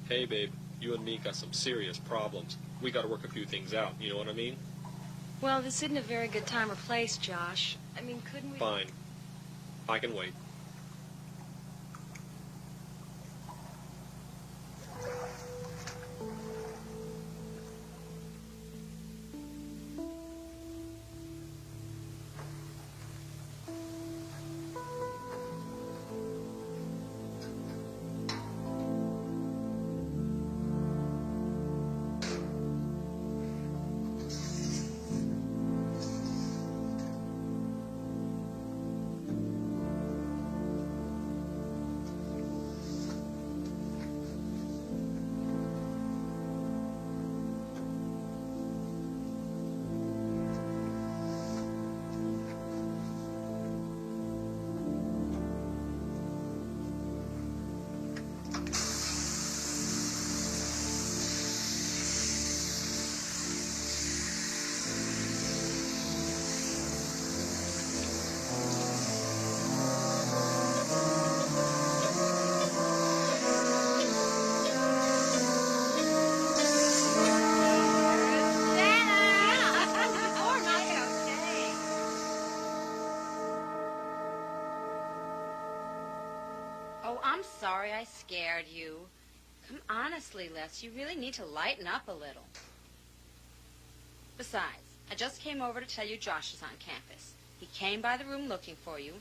Hey, babe, you and me got some serious problems. We got to work a few things out, you know what I mean? Well, this isn't a very good time or place, Josh. I mean, couldn't we... Fine. I can wait. Oh, I'm sorry I scared you. Come honestly, Les, you really need to lighten up a little. Besides, I just came over to tell you Josh is on campus. He came by the room looking for you.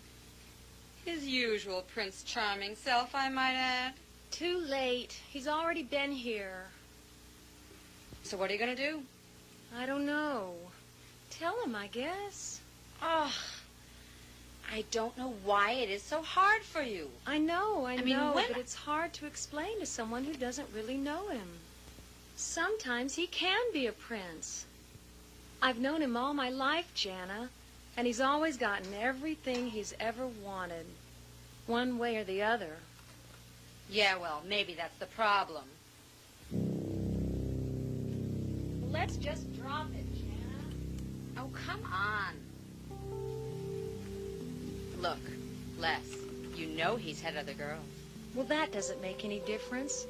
His usual Prince Charming self, I might add. Too late. He's already been here. So what are you going to do? I don't know. Tell him, I guess. Oh, I don't know why it is so hard for you. I know, I mean, but it's hard to explain to someone who doesn't really know him. Sometimes he can be a prince. I've known him all my life, Jana, and he's always gotten everything he's ever wanted, one way or the other. Yeah, well, maybe that's the problem. Let's just drop it, Jana. Oh, come on. Look, Les, you know he's had other girls. Well, that doesn't make any difference.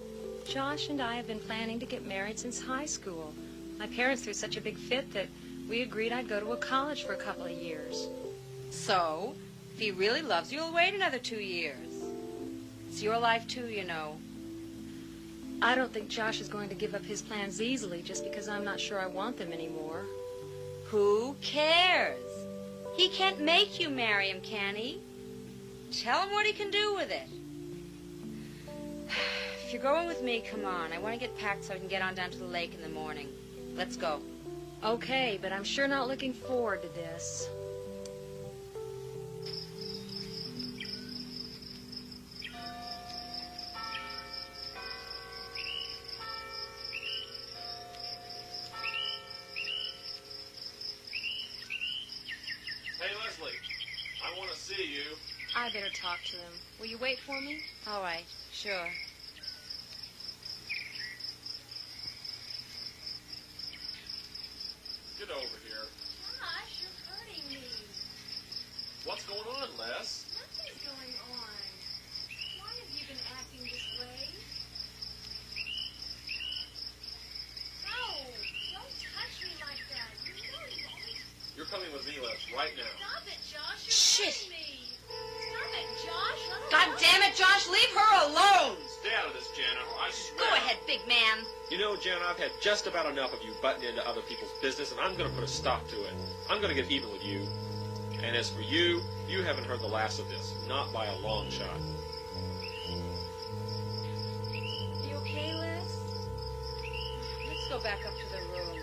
Josh and I have been planning to get married since high school. My parents threw such a big fit that we agreed I'd go to a college for a couple of years. So, if he really loves you, he'll wait another 2 years. It's your life, too, you know. I don't think Josh is going to give up his plans easily just because I'm not sure I want them anymore. Who cares? He can't make you marry him, can he? Tell him what he can do with it. If you're going with me, come on. I want to get packed so I can get on down to the lake in the morning. Let's go. Okay, but I'm sure not looking forward to this. Hey, Leslie, I want to see you. I better talk to him. Will you wait for me? All right, sure. Get over here. Josh, you're hurting me. What's going on, Les? Nothing's going on. Why have you been acting this way? No, don't touch me like that. You know you always... You're coming with me, Les, right now. Stop it, Josh. You're Shit. hurting me. Stop it, Josh. Let her God alone. damn it, Josh, leave her alone. Stay out of this, Jana, or I swear. Go ahead, big man. You know, Jana, I've had just about enough of you butting into other people's business, and I'm going to put a stop to it. I'm going to get even with you. And as for you, you haven't heard the last of this. Not by a long shot. You okay, Les? Let's go back up to the room.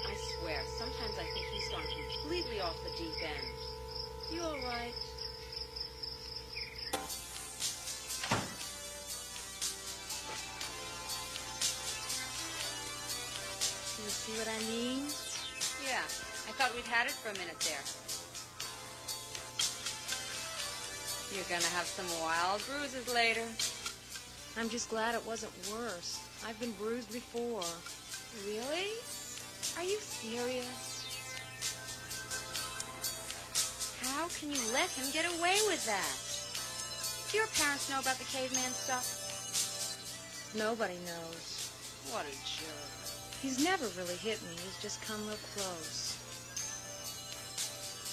I swear, sometimes I think he's gone completely off the deep end. You all right? You see what I mean? Yeah, I thought we'd had it for a minute there. You're gonna have some wild bruises later. I'm just glad it wasn't worse. I've been bruised before. Really? Are you serious? How can you let him get away with that? Do your parents know about the caveman stuff? Nobody knows. What a jerk. He's never really hit me. He's just come real close.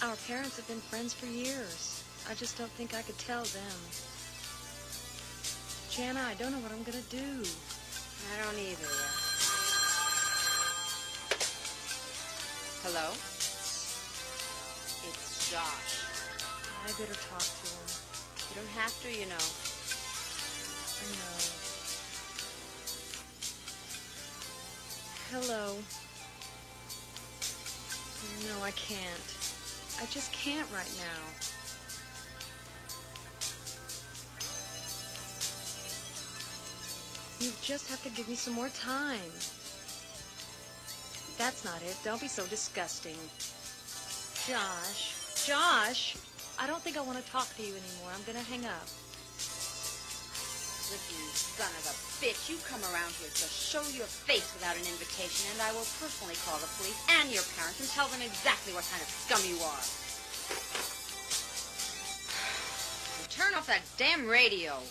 Our parents have been friends for years. I just don't think I could tell them. Jana, I don't know what I'm going to do. I don't either yet. Hello? It's Josh. I better talk to him. You don't have to, you know. I know. Hello. No, I can't. I just can't right now. You just have to give me some more time. That's not it. Don't be so disgusting. Josh, I don't think I want to talk to you anymore. I'm going to hang up. Listen, you son of a bitch, you come around here to show your face without an invitation, and I will personally call the police and your parents and tell them exactly what kind of scum you are. Turn off that damn radio.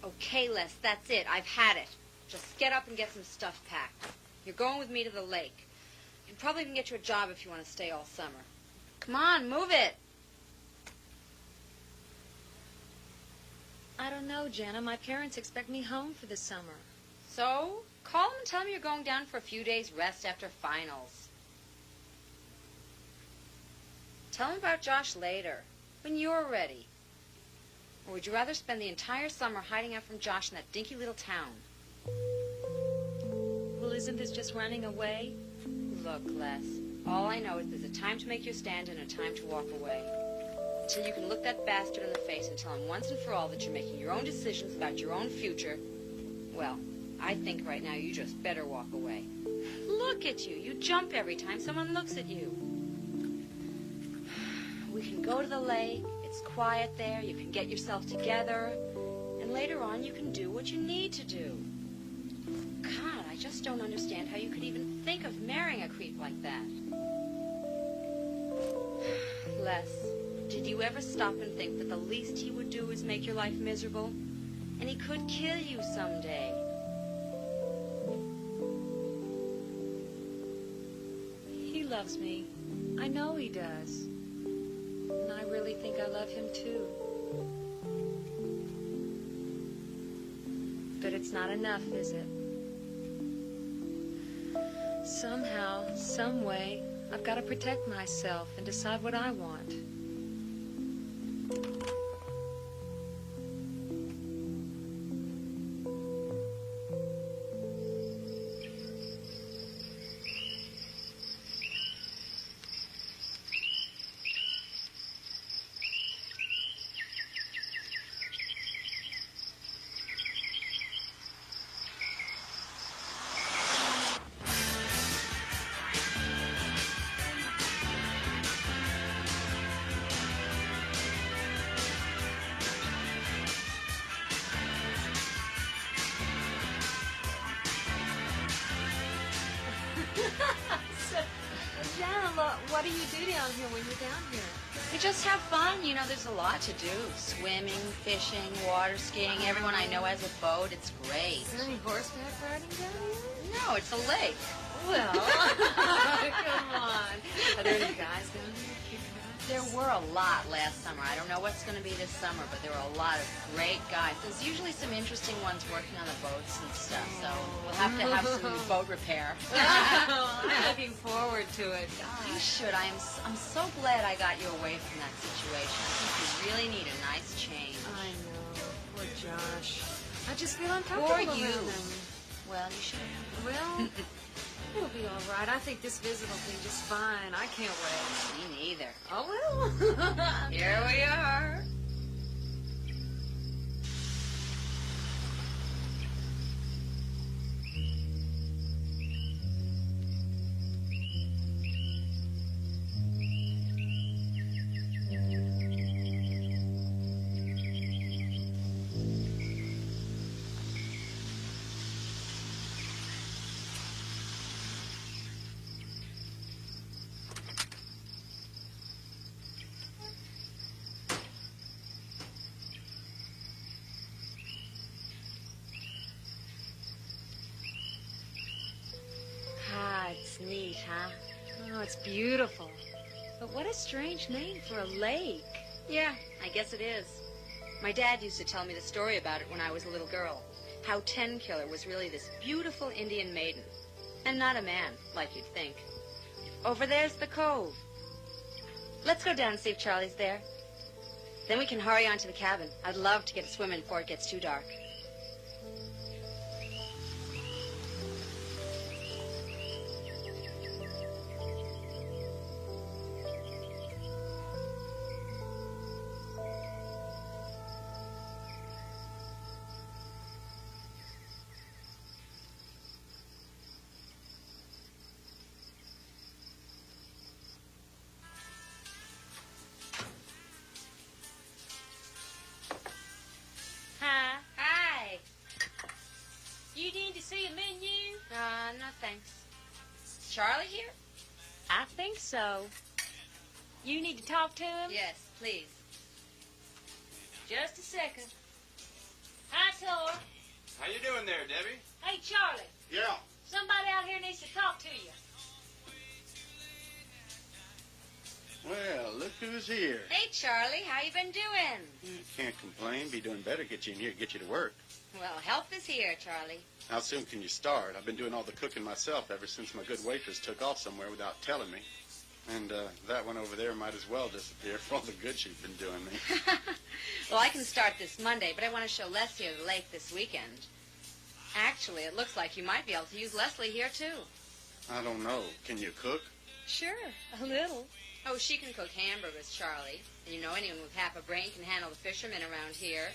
Okay, Les, that's it. I've had it. Just get up and get some stuff packed. You're going with me to the lake. You can probably even get you a job if you want to stay all summer. Come on, move it. I don't know, Jana. My parents expect me home for the summer. So, call them and tell them you're going down for a few days' rest after finals. Tell them about Josh later, when you're ready. Or would you rather spend the entire summer hiding out from Josh in that dinky little town? Well, isn't this just running away? Look, Les, all I know is there's a time to make your stand and a time to walk away. Until you can look that bastard in the face and tell him once and for all that you're making your own decisions about your own future, well, I think right now you just better walk away. Look at you. You jump every time someone looks at you. We can go to the lake. It's quiet there. You can get yourself together. And later on, you can do what you need to do. God, I just don't understand how you could even think of marrying a creep like that. Les, did you ever stop and think that the least he would do is make your life miserable? And he could kill you someday. He loves me. I know he does. And I really think I love him too. But it's not enough, is it? Somehow, some way, I've got to protect myself and decide what I want. What do you do down here when you're down here? We just have fun. You know, there's a lot to do. Swimming, fishing, water skiing. Everyone I know has a boat. It's great. Is there any horseback riding down here? No, it's a lake. Well, come on. Are there any guys down here kicking around? There were a lot last summer. I don't know what's going to be this summer, but there were a lot of great guys. There's usually some interesting ones working on the boats and stuff, so we'll have to have some boat repair. I'm looking forward to it. You should. I'm so glad I got you away from that situation. I think you really need a nice change. I know. Poor Josh. I just feel uncomfortable For you. around him. Well, you should. Well, we'll be all right. I think this visit will be just fine. I can't wait. Me neither. Oh, well. Here we are. That's neat, huh? Oh, it's beautiful. But what a strange name for a lake. Yeah, I guess it is. My dad used to tell me the story about it when I was a little girl. How Tenkiller was really this beautiful Indian maiden. And not a man, like you'd think. Over there's the cove. Let's go down and see if Charlie's there. Then we can hurry on to the cabin. I'd love to get a swim in before it gets too dark. Hi. Hi. You need to see a menu? No thanks. Is Charlie here? I think so. You need to talk to him? Yes, please. Just a second. Hi, Tor. How you doing there, Debbie? Hey, Charlie. Yeah. Somebody out here needs to talk to you. Well, look who's here. Hey, Charlie, how you been doing? Can't complain. Be doing better. Get you in here. Get you to work. Well, help is here, Charlie. How soon can you start? I've been doing all the cooking myself ever since my good waitress took off somewhere without telling me. And that one over there might as well disappear for all the good she's been doing me. Well, I can start this Monday, but I want to show Leslie the lake this weekend. Actually, it looks like you might be able to use Leslie here, too. I don't know. Can you cook? Sure, a little. Oh, she can cook hamburgers, Charlie. And you know anyone with half a brain can handle the fishermen around here.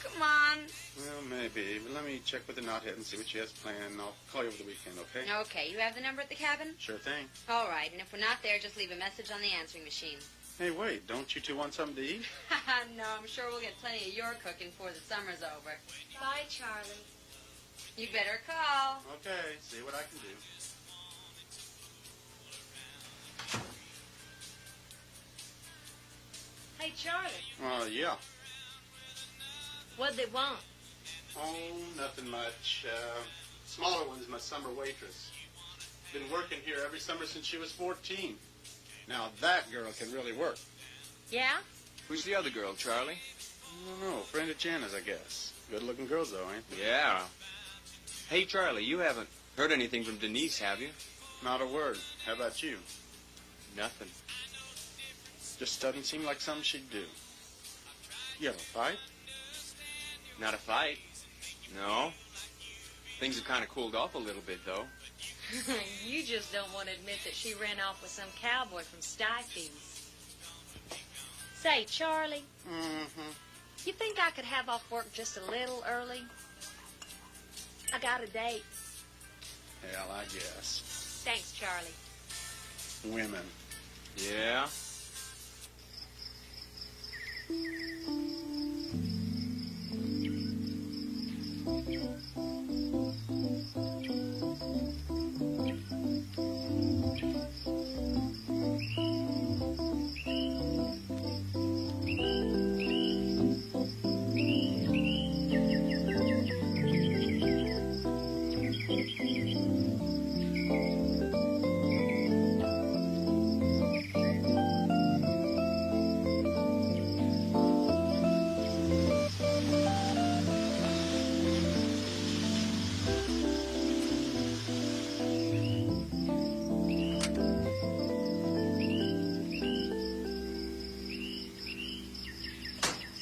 Come on. Well, maybe. But let me check with the knothead and see what she has planned. I'll call you over the weekend, okay? Okay, you have the number at the cabin? Sure thing. All right, and if we're not there, just leave a message on the answering machine. Hey, wait. Don't you two want something to eat? No, I'm sure we'll get plenty of your cooking before the summer's over. Bye, Charlie. You better call. Okay. See what I can do. Hey, Charlie. Yeah. What'd they want? Oh, nothing much. Smaller one's my summer waitress. Been working here every summer since she was 14. Now that girl can really work. Yeah? Who's the other girl, Charlie? I don't know. Friend of Jana's, I guess. Good-looking girls, though, ain't they? Yeah. Hey, Charlie, you haven't heard anything from Denise, have you? Not a word. How about you? Nothing. Just doesn't seem like something she'd do. You have a fight? Not a fight. No. Things have kind of cooled off a little bit, though. You just don't want to admit that she ran off with some cowboy from Stuyvesant's. Say, Charlie, Mm-hmm. you think I could have off work just a little early? I got a date. Hell, I guess. Thanks, Charlie. Women. Yeah?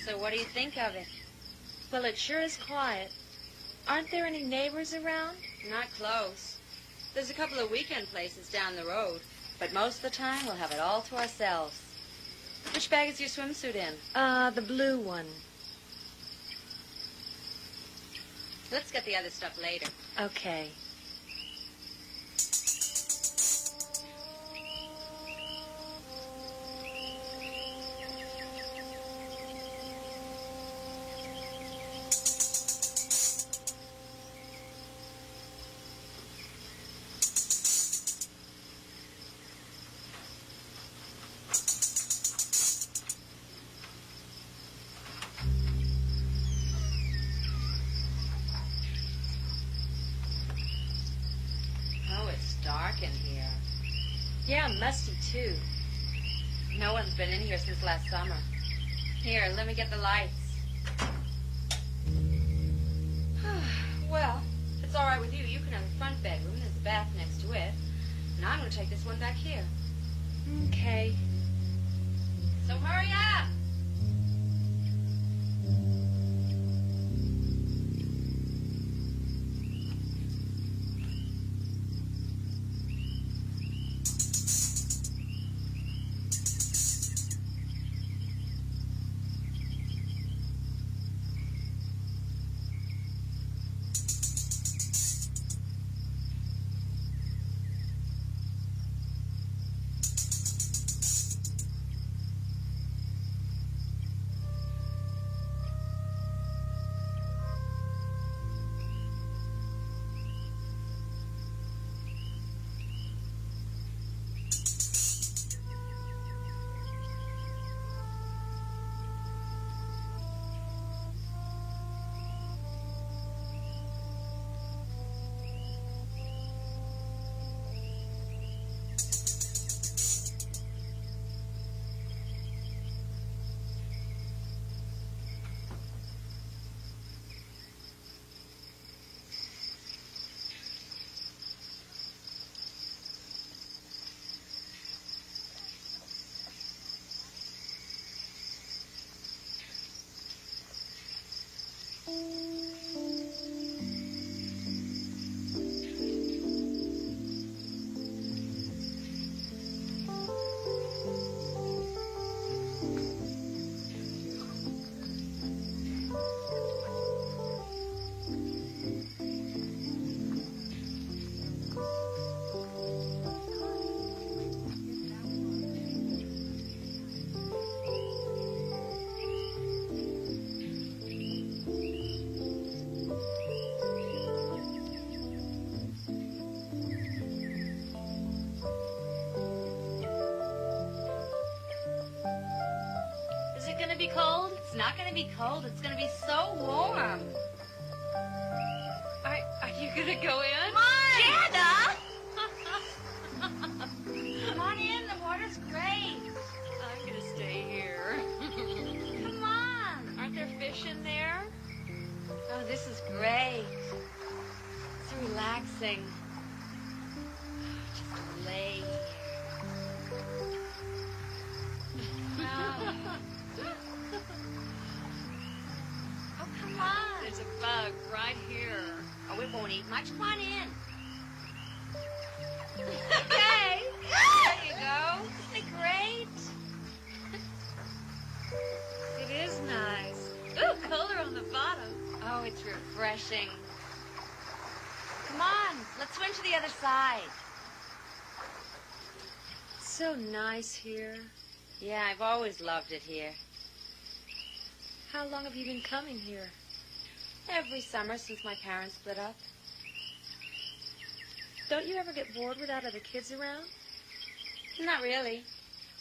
So what do you think of it? Well, it sure is quiet. Aren't there any neighbors around? Not close. There's a couple of weekend places down the road, but most of the time we'll have it all to ourselves. Which bag is your swimsuit in? The blue one. Let's get the other stuff later. Okay. Oh, it's dark in here. Yeah, musty, too. No one's been in here since last summer. Here, let me get the lights. Well, if it's all right with you, you can have the front bedroom. There's a bath next to it. And I'm going to take this one back here. Okay. So hurry up! Is it going to be cold? It's not going to be cold. It's going to be so warm. Are you going to go in? Come on! Jana! Come on in. The water's great. I'm going to stay here. Come on. Aren't there fish in there? Oh, this is great. So relaxing. Just lay here. Oh, come on. There's a bug right here. Oh, we won't eat much. Come on in. Okay. There you go. Isn't it great? It is nice. Ooh, color on the bottom. Oh, it's refreshing. Come on. Let's swim to the other side. So nice here. Yeah, I've always loved it here. How long have you been coming here? Every summer since my parents split up. Don't you ever get bored without other kids around? Not really.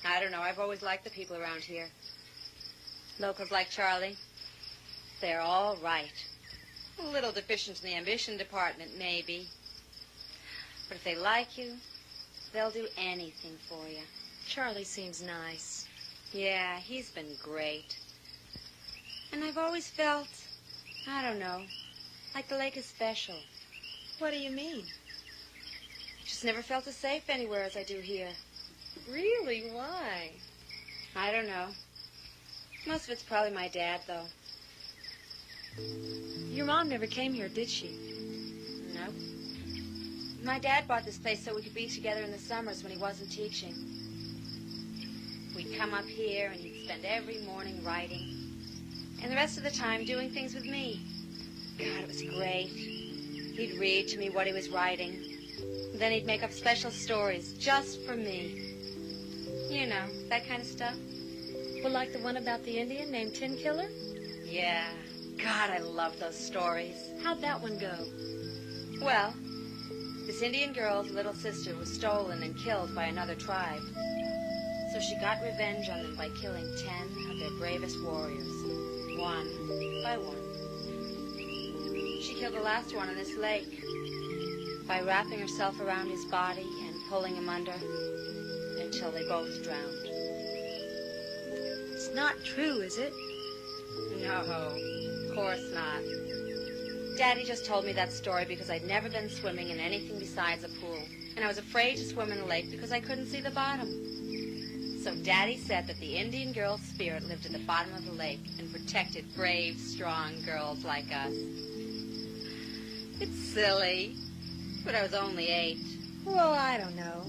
I don't know. I've always liked the people around here. Locals like Charlie. They're all right. A little deficient in the ambition department, maybe. But if they like you, they'll do anything for you. Charlie seems nice. Yeah, he's been great. And I've always felt, I don't know, like the lake is special. What do you mean? Just never felt as safe anywhere as I do here. Really? Why? I don't know. Most of it's probably my dad, though. Your mom never came here, did she? No. My dad bought this place so we could be together in the summers when he wasn't teaching. We'd come up here and he'd spend every morning writing. And the rest of the time doing things with me. God, it was great. He'd read to me what he was writing. Then he'd make up special stories just for me. You know, that kind of stuff. Well, like the one about the Indian named Tenkiller? Yeah. God, I love those stories. How'd that one go? Well, this Indian girl's little sister was stolen and killed by another tribe. So she got revenge on them by killing 10 of their bravest warriors, one by one. She killed the last one in this lake by wrapping herself around his body and pulling him under until they both drowned. It's not true, is it? No, of course not. Daddy just told me that story because I'd never been swimming in anything besides a pool, and I was afraid to swim in a lake because I couldn't see the bottom. So Daddy said that the Indian girl's spirit lived at the bottom of the lake and protected brave, strong girls like us. It's silly, but I was only 8. Well, I don't know.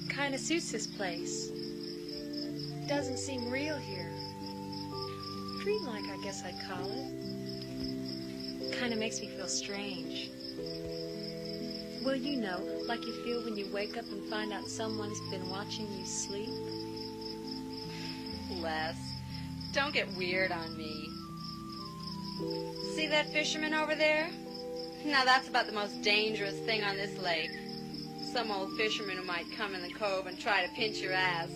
Kind of suits this place. Doesn't seem real here. Dreamlike, I guess I'd call it. Kind of makes me feel strange. Well, you know, like you feel when you wake up and find out someone's been watching you sleep. Les, don't get weird on me. See that fisherman over there? Now that's about the most dangerous thing on this lake. Some old fisherman who might come in the cove and try to pinch your ass.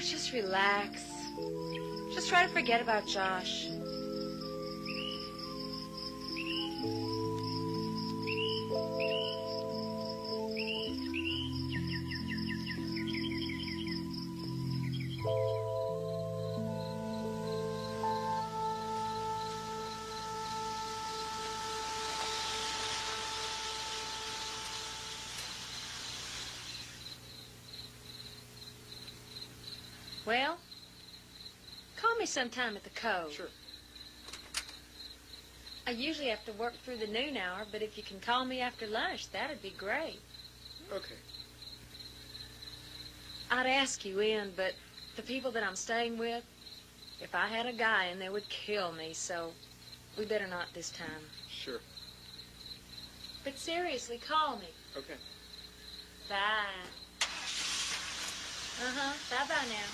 Just relax. Just try to forget about Josh. Well, call me sometime at the cove. Sure. I usually have to work through the noon hour, but if you can call me after lunch, that'd be great. Okay. I'd ask you in, but the people that I'm staying with, if I had a guy in there, would kill me, so we better not this time. Sure. But seriously, call me. Okay. Bye. Bye-bye now.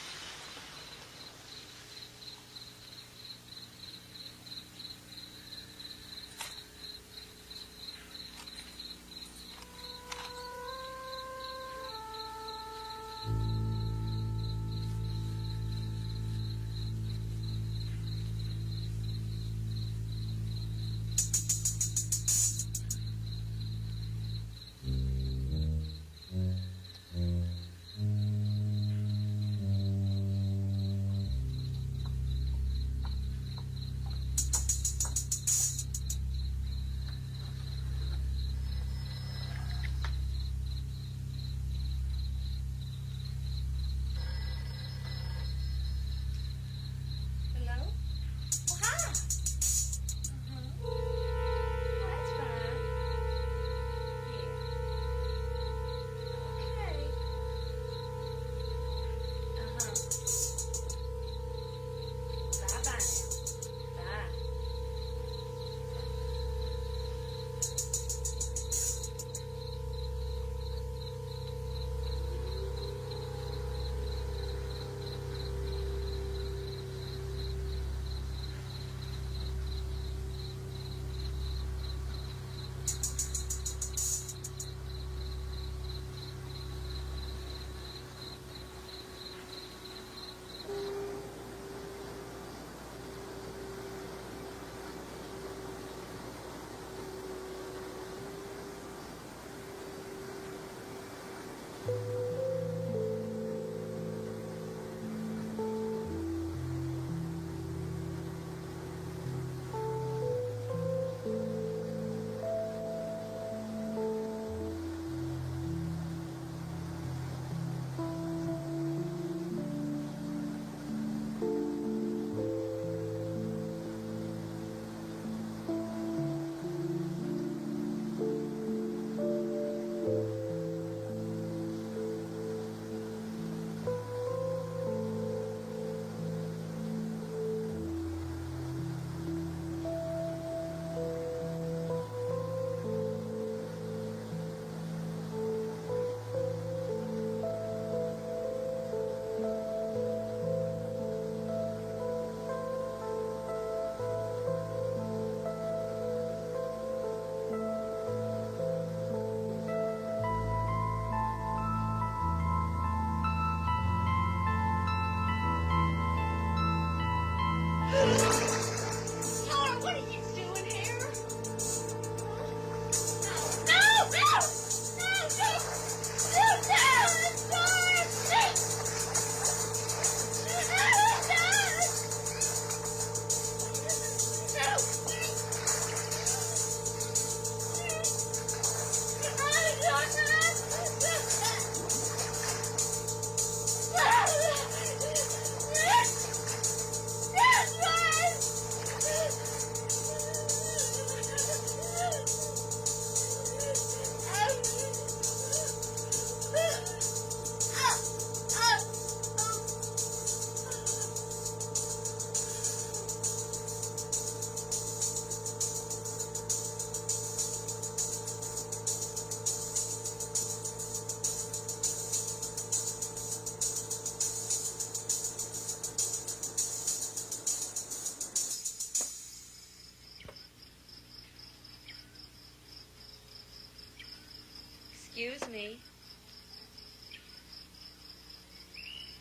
Excuse me.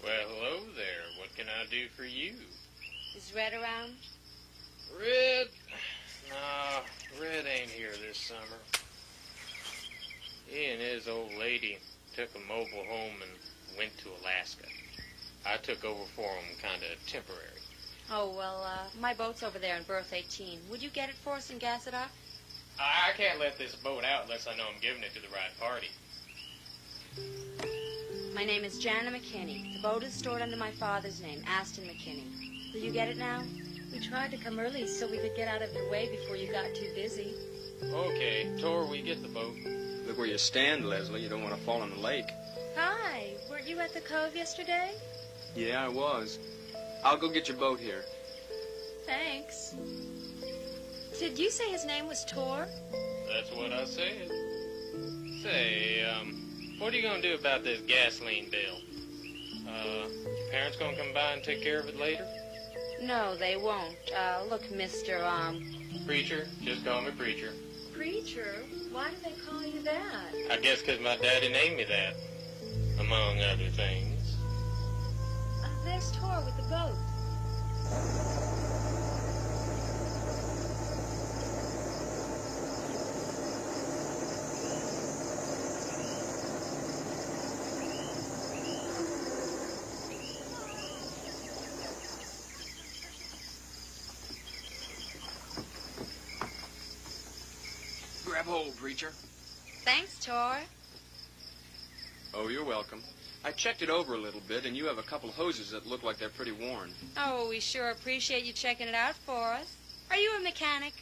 Well, hello there. What can I do for you? Is Red around? Red? Nah, Red ain't here this summer. He and his old lady took a mobile home and went to Alaska. I took over for him kind of temporary. Oh, well, my boat's over there in berth 18. Would you get it for us and gas it up? I can't let this boat out unless I know I'm giving it to the right party. My name is Jana McKinney. The boat is stored under my father's name, Aston McKinney. Will you get it now? We tried to come early so we could get out of your way before you got too busy. Okay, Tor, we get the boat. Look where you stand, Leslie. You don't want to fall in the lake. Hi, weren't you at the cove yesterday? Yeah, I was. I'll go get your boat here. Thanks. Did you say his name was Tor? That's what I said. Say, what are you gonna do about this gasoline bill? Your parents gonna come by and take care of it later? No, they won't. Look, Mr. Preacher, just call me Preacher. Preacher? Why do they call you that? I guess 'cause my daddy named me that, among other things. There's Tor with the boat. Grab hold, Preacher. Thanks, Tor. Oh, you're welcome. I checked it over a little bit, and you have a couple hoses that look like they're pretty worn. Oh, we sure appreciate you checking it out for us. Are you a mechanic?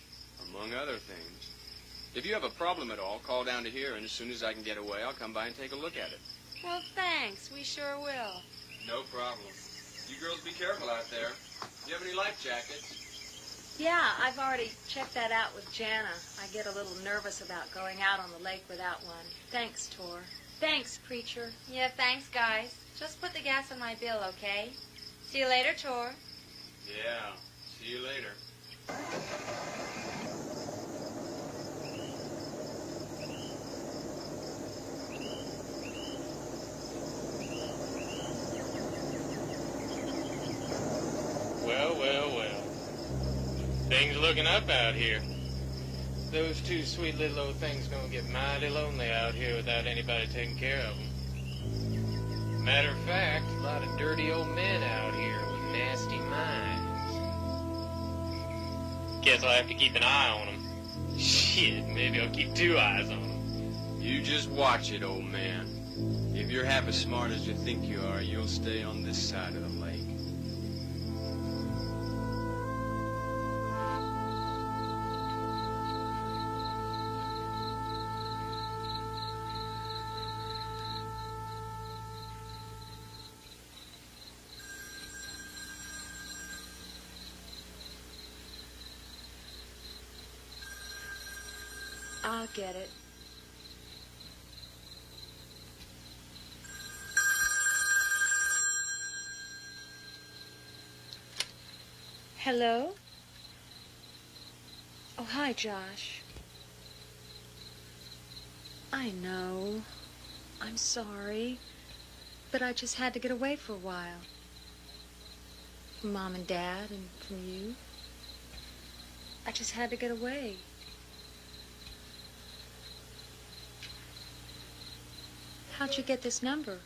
Among other things. If you have a problem at all, call down to here, and as soon as I can get away, I'll come by and take a look at it. Well, thanks. We sure will. No problem. You girls be careful out there. Do you have any life jackets? Yeah, I've already checked that out with Jana. I get a little nervous about going out on the lake without one. Thanks, Tor. Thanks, Preacher. Yeah, thanks, guys. Just put the gas on my bill, okay? See you later, Tor. Yeah. See you later. Well, well, well. Things looking up out here. Those two sweet little old things gonna get mighty lonely out here without anybody taking care of them. Matter of fact, a lot of dirty old men out here with nasty minds. Guess I'll have to keep an eye on them. Shit, maybe I'll keep two eyes on them. You just watch it, old man. If you're half as smart as you think you are, you'll stay on this side of the lake. I'll get it. Hello? Oh, hi, Josh. I know. I'm sorry. But I just had to get away for a while. From Mom and Dad and from you. I just had to get away. How'd you get this number?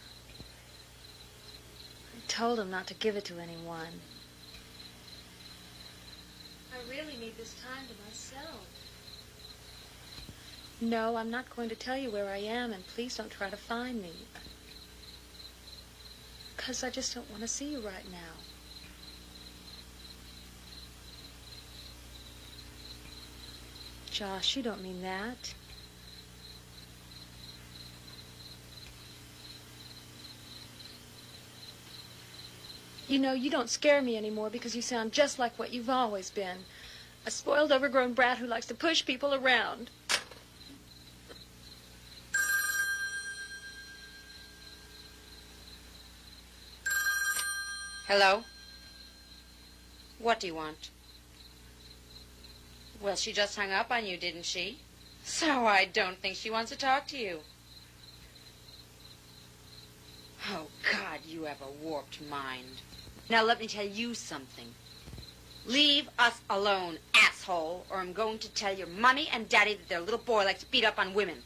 I told him not to give it to anyone. I really need this time to myself. No, I'm not going to tell you where I am, and please don't try to find me. 'Cause I just don't want to see you right now. Josh, you don't mean that. You know, you don't scare me anymore because you sound just like what you've always been. A spoiled, overgrown brat who likes to push people around. Hello? What do you want? Well, she just hung up on you, didn't she? So I don't think she wants to talk to you. Oh, God, you have a warped mind. Now let me tell you something. Leave us alone, asshole, or I'm going to tell your mommy and daddy that their little boy likes to beat up on women.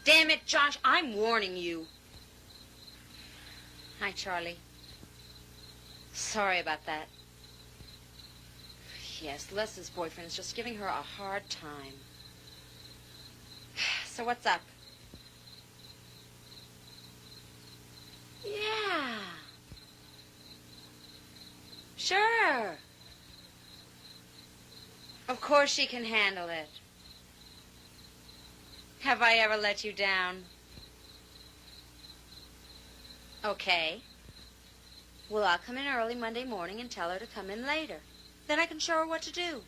Damn it, Josh, I'm warning you. Hi, Charlie. Sorry about that. Yes, Les's boyfriend is just giving her a hard time. So what's up? Yeah. Sure. Of course she can handle it. Have I ever let you down? Okay. Well, I'll come in early Monday morning and tell her to come in later. Then I can show her what to do.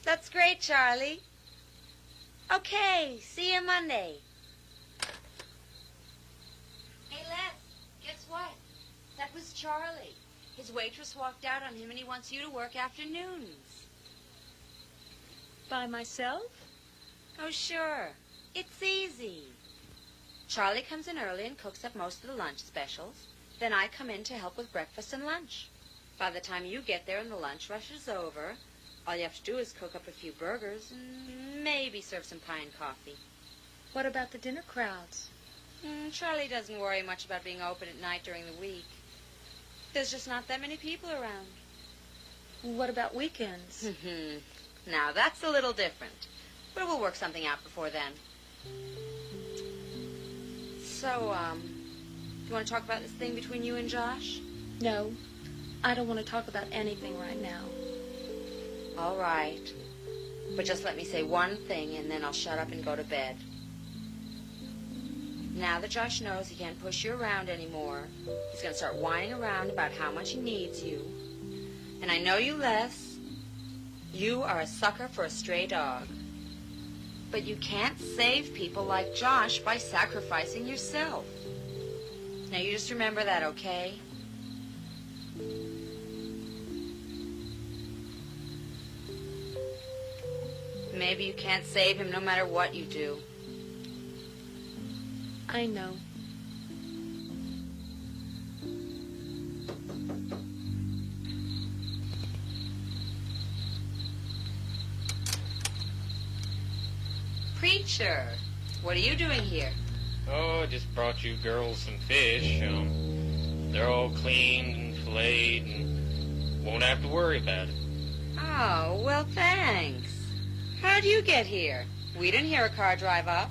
That's great, Charlie. Okay, see you Monday. Hey, Les, guess what? That was Charlie. His waitress walked out on him and he wants you to work afternoons. By myself? Oh, sure. It's easy. Charlie comes in early and cooks up most of the lunch specials. Then I come in to help with breakfast and lunch. By the time you get there and the lunch rush is over, all you have to do is cook up a few burgers and maybe serve some pie and coffee. What about the dinner crowds? Charlie doesn't worry much about being open at night during the week. There's just not that many people around. What about weekends? Now, that's a little different. But we'll work something out before then. So, you want to talk about this thing between you and Josh? No, I don't want to talk about anything right now. All right. But just let me say one thing, and then I'll shut up and go to bed. Now that Josh knows he can't push you around anymore, he's going to start whining around about how much he needs you. And I know you, Les. You are a sucker for a stray dog. But you can't save people like Josh by sacrificing yourself. Now, you just remember that, okay? Maybe you can't save him no matter what you do. I know. Preacher, what are you doing here? Oh, I just brought you girls some fish. They're all cleaned and filleted and won't have to worry about it. Oh, well, thanks. How'd you get here? We didn't hear a car drive up.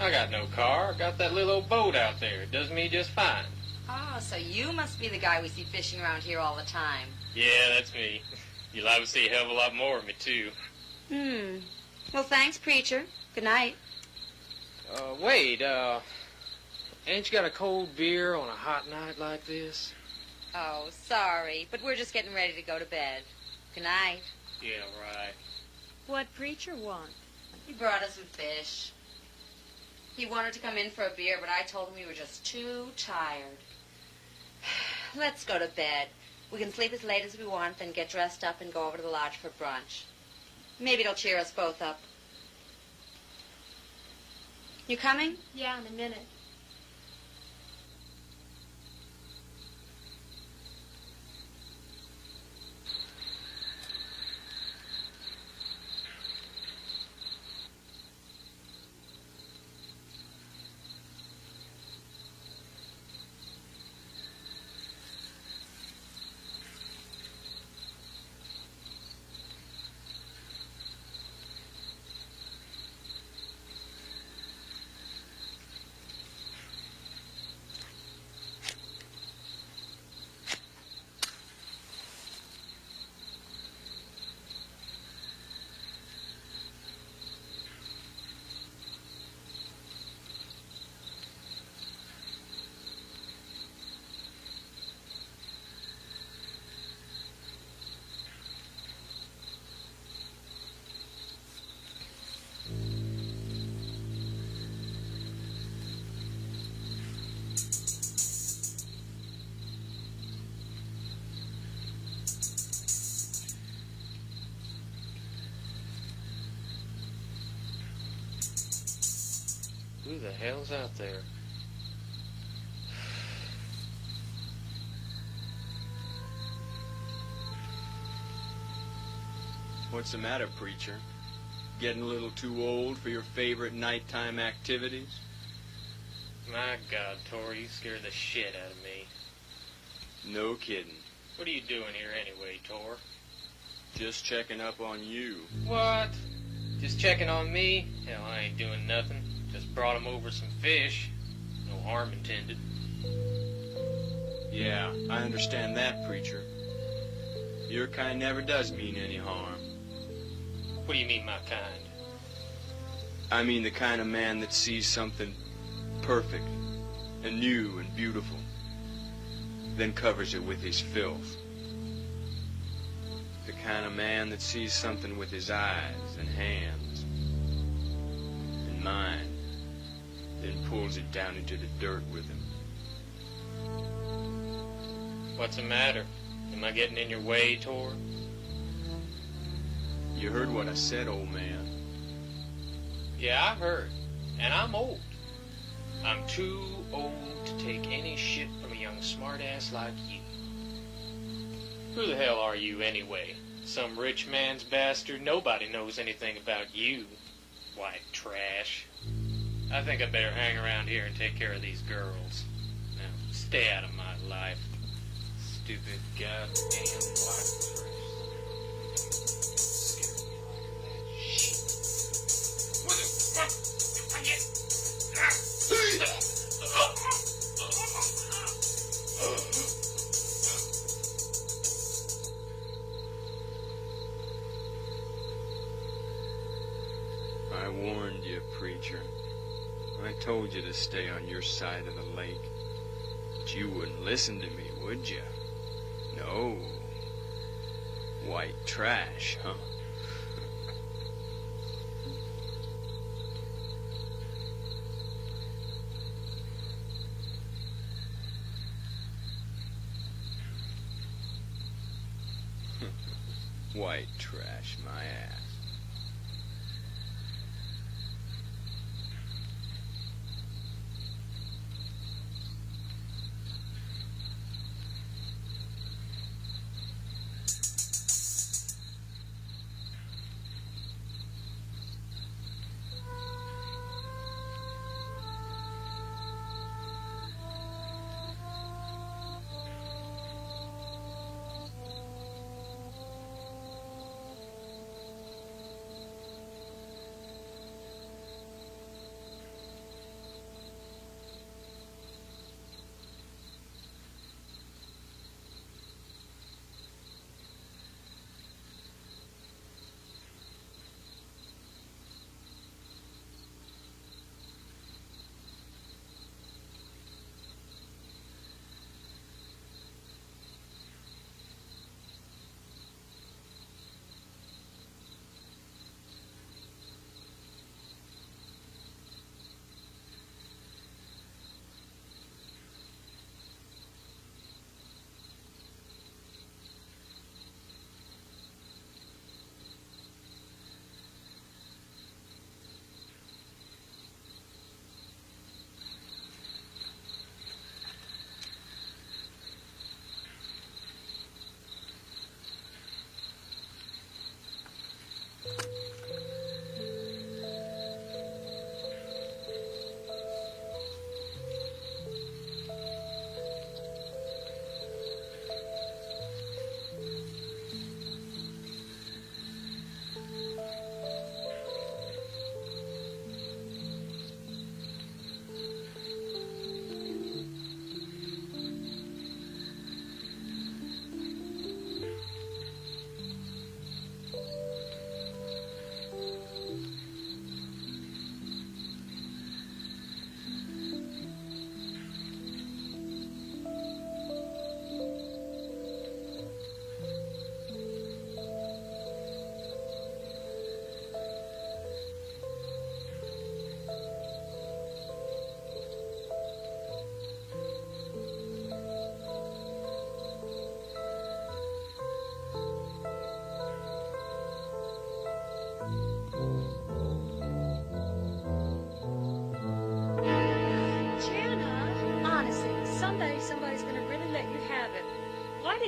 I got no car. I got that little old boat out there. It does me just fine. Oh, so you must be the guy we see fishing around here all the time. Yeah, that's me. You'll have to see a hell of a lot more of me, too. Well, thanks, Preacher. Good night. Wait, ain't you got a cold beer on a hot night like this? Oh, sorry, but we're just getting ready to go to bed. Good night. Yeah, right. What preacher want? He brought us some fish. He wanted to come in for a beer, but I told him we were just too tired. Let's go to bed. We can sleep as late as we want, then get dressed up and go over to the lodge for brunch. Maybe it'll cheer us both up. You coming? Yeah, in a minute. Who the hell's out there? What's the matter, preacher? Getting a little too old for your favorite nighttime activities? My God, Tor, you scared the shit out of me. No kidding. What are you doing here anyway, Tor? Just checking up on you. What? Just checking on me? Hell, I ain't doing nothing. Just brought him over some fish. No harm intended. Yeah, I understand that, preacher. Your kind never does mean any harm. What do you mean, my kind? I mean the kind of man that sees something perfect and new and beautiful, then covers it with his filth. The kind of man that sees something with his eyes and hands and mind, then pulls it down into the dirt with him. What's the matter? Am I getting in your way, Tor? You heard what I said, old man. Yeah, I heard. And I'm old. I'm too old to take any shit from a young smartass like you. Who the hell are you, anyway? Some rich man's bastard? Nobody knows anything about you, white trash. I think I better hang around here and take care of these girls. Now, stay out of my life. Stupid goddamn white trash. I warned you, preacher. I told you to stay on your side of the lake. But you wouldn't listen to me, would you? No. White trash, huh? White trash, my ass.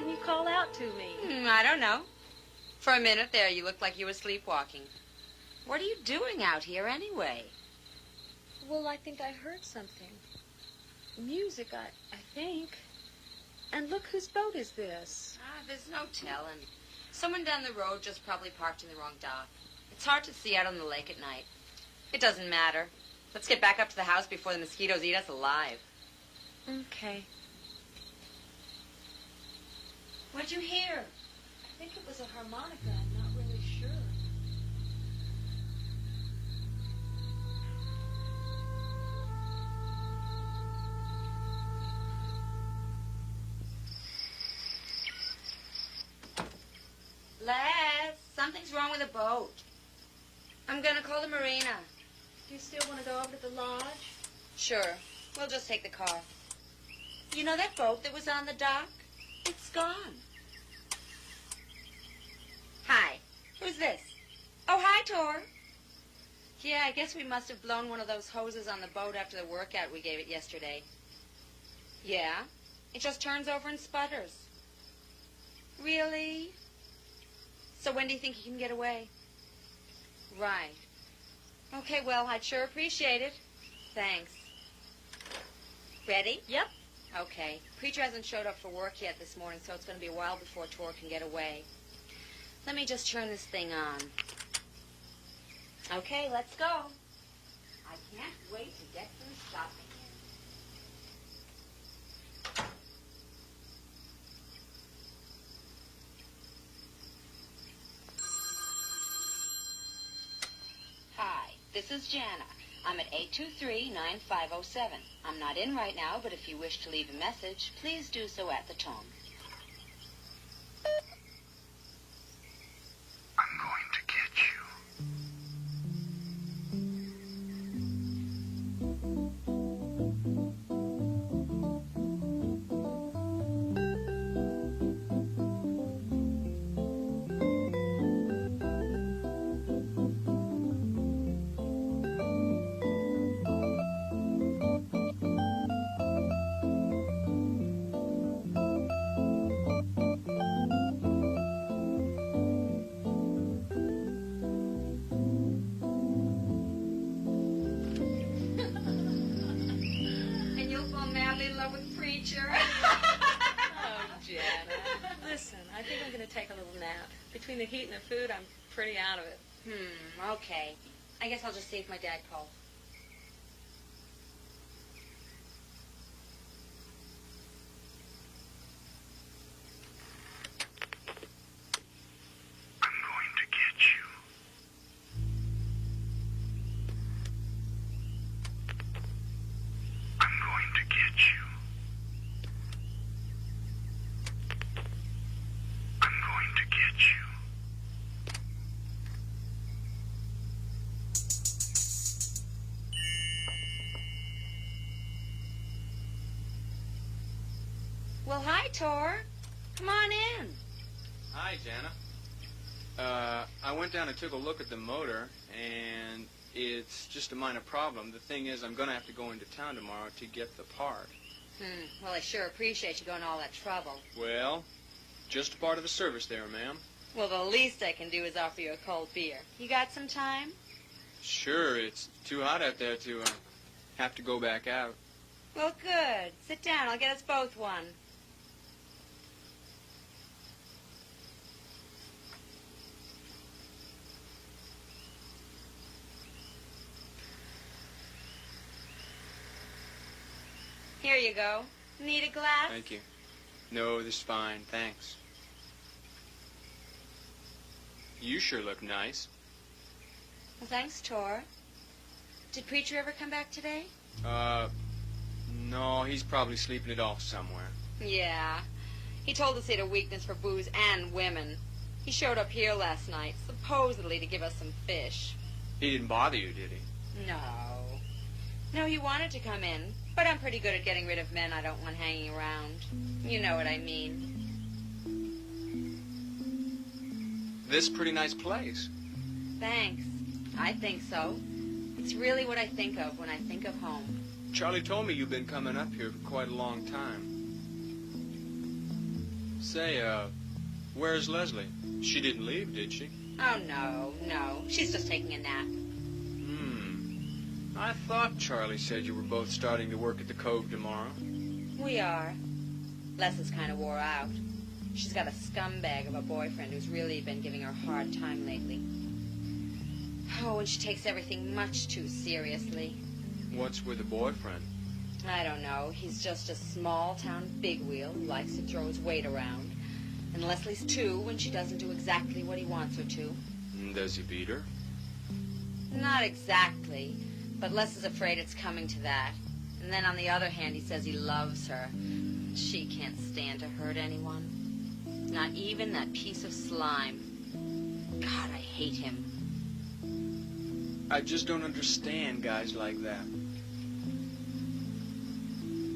didn't you call out to me? I don't know. For a minute there, you looked like you were sleepwalking. What are you doing out here anyway? Well, I think I heard something. Music, I think. And look, whose boat is this? There's no telling. Someone down the road just probably parked in the wrong dock. It's hard to see out on the lake at night. It doesn't matter. Let's get back up to the house before the mosquitoes eat us alive. Okay. What'd you hear? I think it was a harmonica. I'm not really sure. Les, something's wrong with the boat. I'm gonna call the marina. Do you still want to go over to the lodge? Sure. We'll just take the car. You know that boat that was on the dock? It's gone. Hi. Who's this? Oh, hi, Tor. Yeah, I guess we must have blown one of those hoses on the boat after the workout we gave it yesterday. Yeah? It just turns over and sputters. Really? So when do you think you can get away? Right. Okay, well, I'd sure appreciate it. Thanks. Ready? Yep. Okay. Preacher hasn't showed up for work yet this morning, so it's going to be a while before Tor can get away. Let me just turn this thing on. Okay, let's go. I can't wait to get some shopping in. Hi, this is Jana. I'm at 823-9507. I'm not in right now, but if you wish to leave a message, please do so at the tone. I'm going to get you. And you'll fall madly in love with Preacher. Oh, Jana. Listen, I think I'm going to take a little nap. Between the heat and the food, I'm pretty out of it. Okay. I guess I'll just see if my dad calls. I'm going to get you. I'm going to get you. I'm going to get you. Well, hi, Tor. Come on in. Hi, Jana. I went down and took a look at the motor, and it's just a minor problem. The thing is, I'm going to have to go into town tomorrow to get the part. Well, I sure appreciate you going to all that trouble. Well, just a part of the service there, ma'am. Well, the least I can do is offer you a cold beer. You got some time? Sure, it's too hot out there to have to go back out. Well, good. Sit down. I'll get us both one. Here you go. Need a glass? Thank you. No, this is fine, thanks. You sure look nice. Well, thanks, Tor. Did Preacher ever come back today? No, he's probably sleeping it off somewhere. Yeah. He told us he had a weakness for booze and women. He showed up here last night, supposedly to give us some fish. He didn't bother you, did he? No. No, he wanted to come in, but I'm pretty good at getting rid of men I don't want hanging around. You know what I mean. This is a pretty nice place. Thanks. I think so. It's really what I think of when I think of home. Charlie told me you've been coming up here for quite a long time. Say, where's Leslie? She didn't leave, did she? Oh, no. She's just taking a nap. I thought Charlie said you were both starting to work at the Cove tomorrow. We are. Les is kind of wore out. She's got a scumbag of a boyfriend who's really been giving her a hard time lately. Oh, and she takes everything much too seriously. What's with the boyfriend? I don't know. He's just a small-town bigwheel who likes to throw his weight around. And Leslie's too when she doesn't do exactly what he wants her to. Does he beat her? Not exactly, but Les is afraid it's coming to that. And then on the other hand, he says he loves her. She can't stand to hurt anyone. Not even that piece of slime. God, I hate him. I just don't understand guys like that.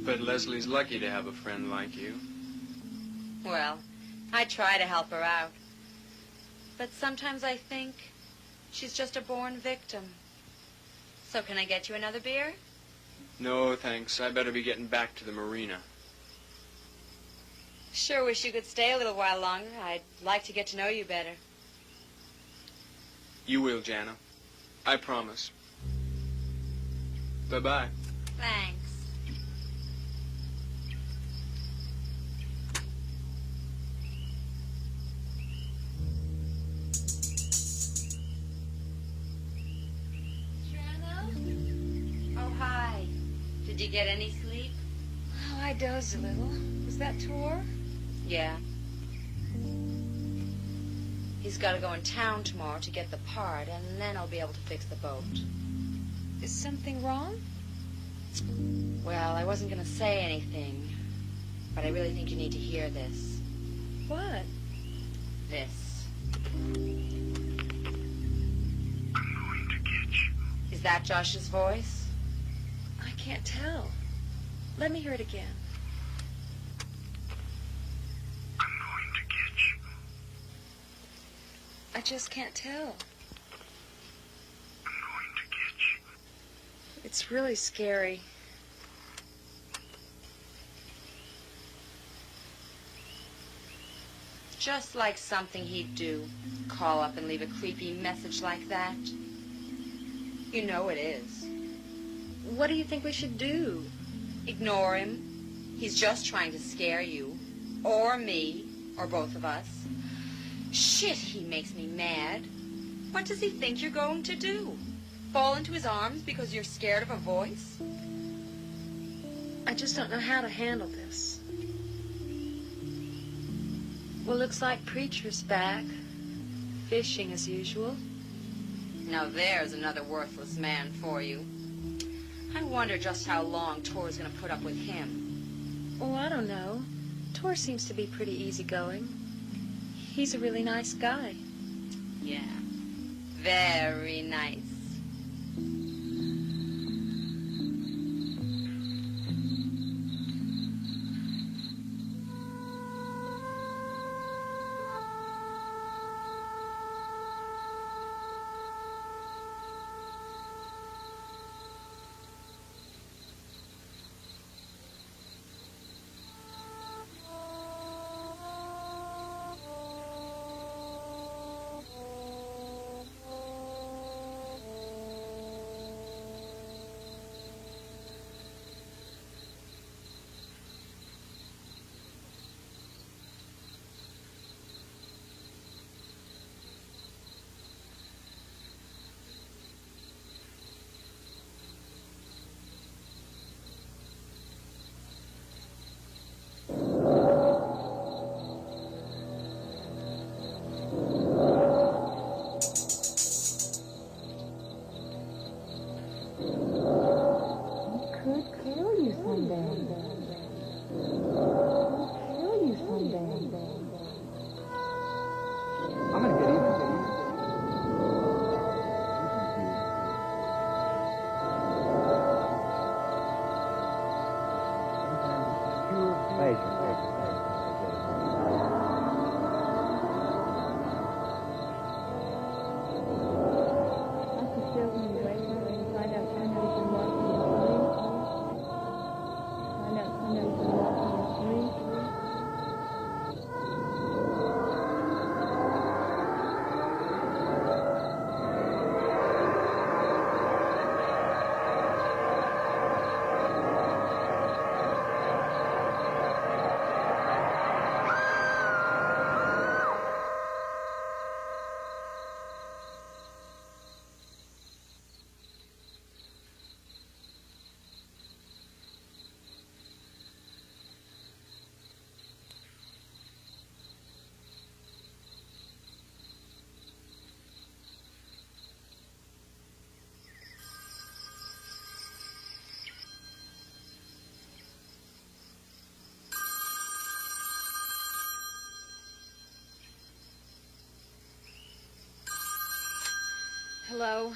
But Leslie's lucky to have a friend like you. Well, I try to help her out. But sometimes I think she's just a born victim. So can I get you another beer? No, thanks. I better be getting back to the marina. Sure wish you could stay a little while longer. I'd like to get to know you better. You will, Jana. I promise. Bye-bye. Thanks. Oh, hi. Did you get any sleep? Oh, I dozed a little. Was that Tor? Yeah. He's got to go in town tomorrow to get the part, and then I'll be able to fix the boat. Is something wrong? Well, I wasn't going to say anything, but I really think you need to hear this. What? This. I'm going to get you. Is that Josh's voice? I can't tell. Let me hear it again. I'm going to get you. I just can't tell. I'm going to get you. It's really scary. Just like something he'd do. Call up and leave a creepy message like that. You know it is. What do you think we should do? Ignore him. He's just trying to scare you. Or me. Or both of us. Shit, he makes me mad. What does he think you're going to do? Fall into his arms because you're scared of a voice? I just don't know how to handle this. Well, looks like Preacher's back. Fishing as usual. Now there's another worthless man for you. I wonder just how long Tor's going to put up with him. Oh, I don't know. Tor seems to be pretty easygoing. He's a really nice guy. Yeah. Very nice. Hello?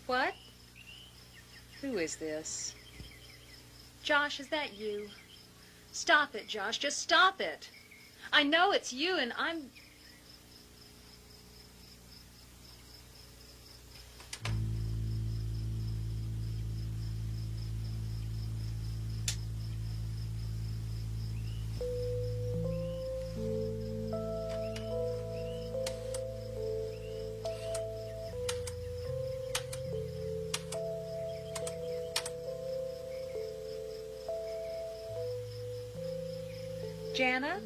What? Who is this? Josh, is that you? Stop it, Josh. Just stop it. I know it's you, and I'm... Jana?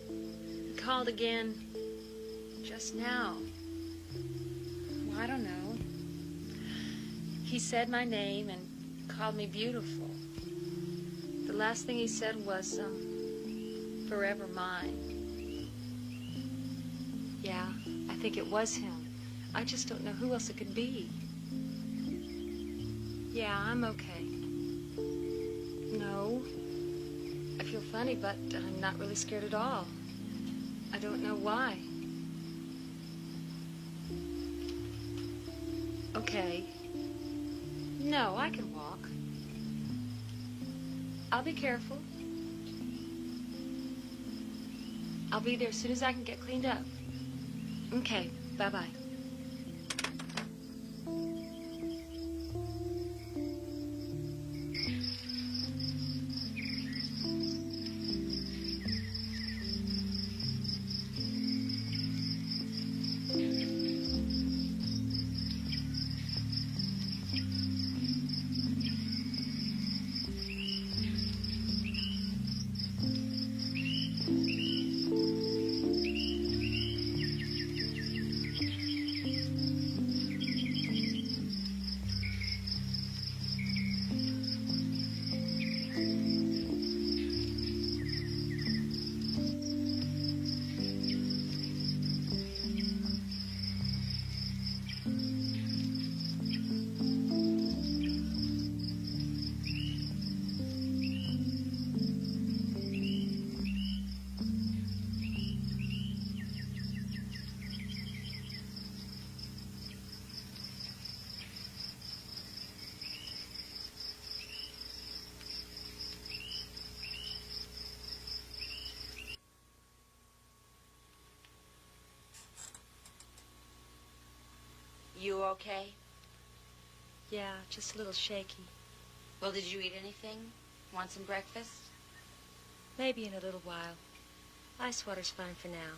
He called again just now. Well, I don't know. He said my name and called me beautiful. The last thing he said was, forever mine. Yeah, I think it was him. I just don't know who else it could be. Yeah, I'm okay. No. I feel funny, but I'm not really scared at all. I don't know why. Okay. No, I can walk. I'll be careful. I'll be there as soon as I can get cleaned up. Okay, bye-bye. You okay? Yeah, just a little shaky. Well, did you eat anything? Want some breakfast? Maybe in a little while. Ice water's fine for now.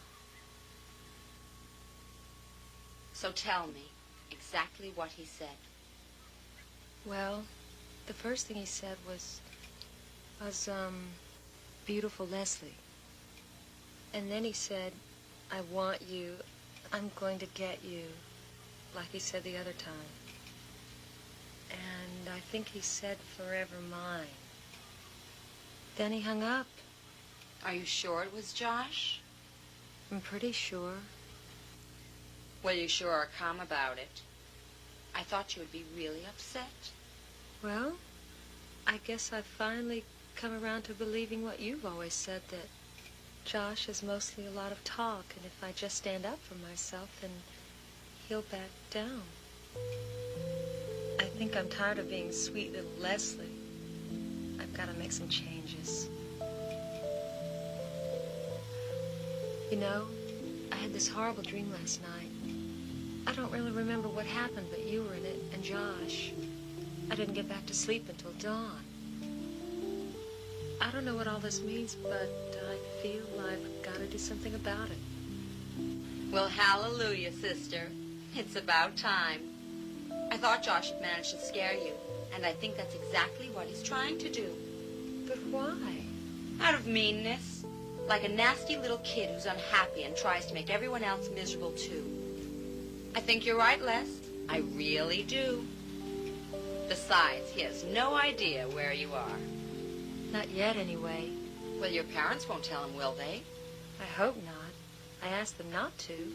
So tell me exactly what he said. Well, the first thing he said was, beautiful Leslie. And then he said, I want you, I'm going to get you, like he said the other time. And I think he said forever mine. Then he hung up. Are you sure it was Josh? I'm pretty sure. Well, you sure are calm about it. I thought you would be really upset. Well, I guess I've finally come around to believing what you've always said, that Josh is mostly a lot of talk, and if I just stand up for myself, then he'll back down. I think I'm tired of being sweet little Leslie. I've got to make some changes. You know, I had this horrible dream last night. I don't really remember what happened, but you were in it, and Josh. I didn't get back to sleep until dawn. I don't know what all this means, but I feel I've got to do something about it. Well, hallelujah, sister. It's about time. I thought Josh had managed to scare you, and I think that's exactly what he's trying to do. But why? Out of meanness. Like a nasty little kid who's unhappy and tries to make everyone else miserable, too. I think you're right, Les. I really do. Besides, he has no idea where you are. Not yet, anyway. Well, your parents won't tell him, will they? I hope not. I asked them not to.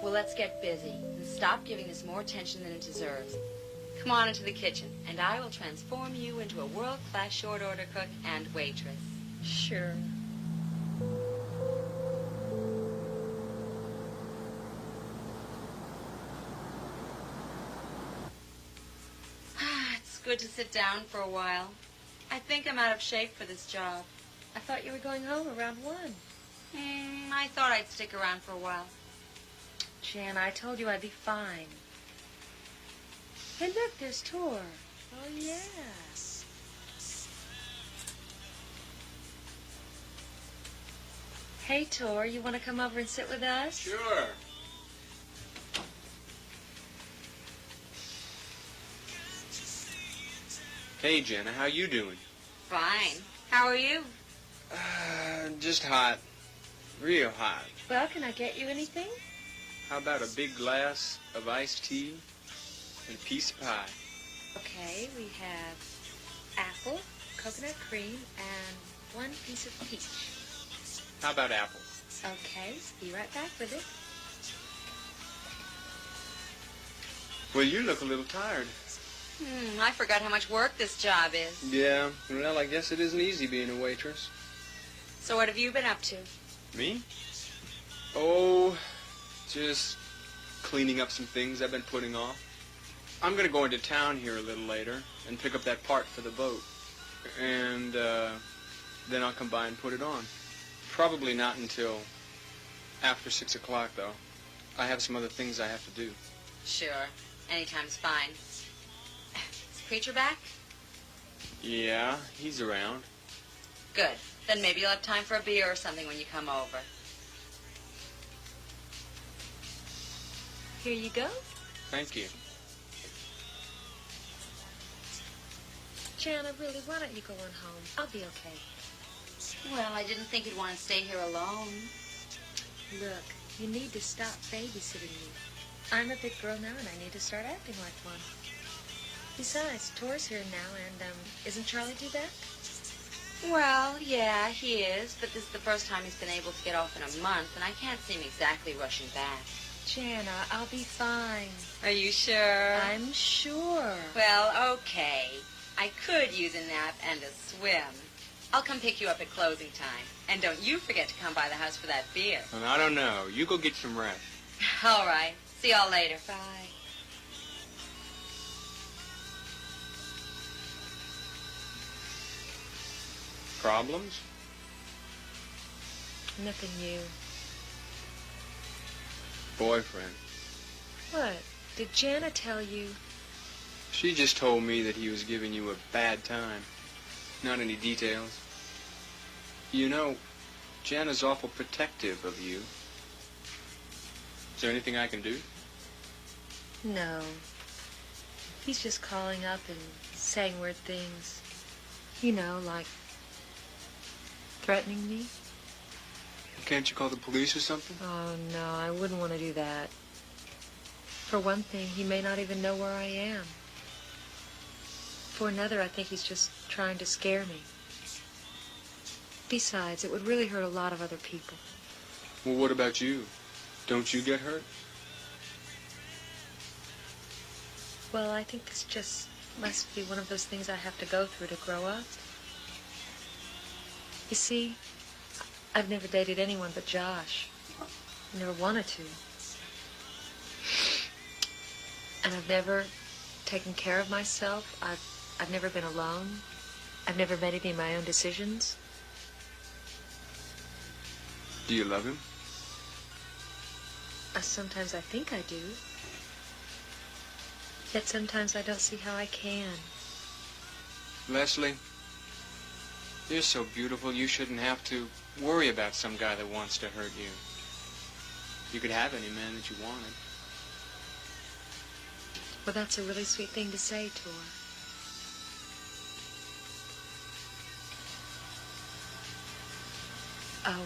Well, let's get busy and stop giving this more attention than it deserves. Come on into the kitchen, and I will transform you into a world-class short-order cook and waitress. Sure. good to sit down for a while. I think I'm out of shape for this job. I thought you were going home around 1. I thought I'd stick around for a while. Jan, I told you I'd be fine. Hey, look, there's Tor. Oh, yes. Hey, Tor, you want to come over and sit with us? Sure. Hey, Jenna, how you doing? Fine. How are you? Just hot. Real hot. Well, can I get you anything? How about a big glass of iced tea and a piece of pie? Okay, we have apple, coconut cream, and 1 piece of peach. How about apple? Okay, be right back with it. Well, you look a little tired. I forgot how much work this job is. Yeah, well, I guess it isn't easy being a waitress. So what have you been up to? Me? Oh, just cleaning up some things I've been putting off. I'm going to go into town here a little later and pick up that part for the boat. And then I'll come by and put it on. Probably not until after 6 o'clock, though. I have some other things I have to do. Sure. Anytime's fine. Is Preacher back? Yeah, he's around. Good. Then maybe you'll have time for a beer or something when you come over. Here you go. Thank you. Jana, really, why don't you go on home? I'll be okay. Well, I didn't think you'd want to stay here alone. Look, you need to stop babysitting me. I'm a big girl now, and I need to start acting like one. Besides, Tor's here now, and, isn't Charlie due back? Well, yeah, he is, but this is the first time he's been able to get off in a month, and I can't see him exactly rushing back. Jana, I'll be fine. Are you sure? I'm sure. Well, okay. I could use a nap and a swim. I'll come pick you up at closing time. And don't you forget to come by the house for that beer. Well, I don't know. You go get some rest. All right. See y'all later. Bye. Problems? Nothing new. Boyfriend. What? Did Jana tell you? She just told me that he was giving you a bad time. Not any details. You know, Jana's awful protective of you. Is there anything I can do? No. He's just calling up and saying weird things. You know, like threatening me. Can't you call the police or something? Oh, no, I wouldn't want to do that. For one thing, he may not even know where I am. For another, I think he's just trying to scare me. Besides, it would really hurt a lot of other people. Well, what about you? Don't you get hurt? Well, I think this just must be one of those things I have to go through to grow up. You see, I've never dated anyone but Josh. I never wanted to. And I've never taken care of myself. I've never been alone. I've never made any of my own decisions. Do you love him? Sometimes I think I do. Yet sometimes I don't see how I can. Leslie, you're so beautiful you shouldn't have to worry about some guy that wants to hurt you. You could have any man that you wanted. Well, that's a really sweet thing to say, Tor.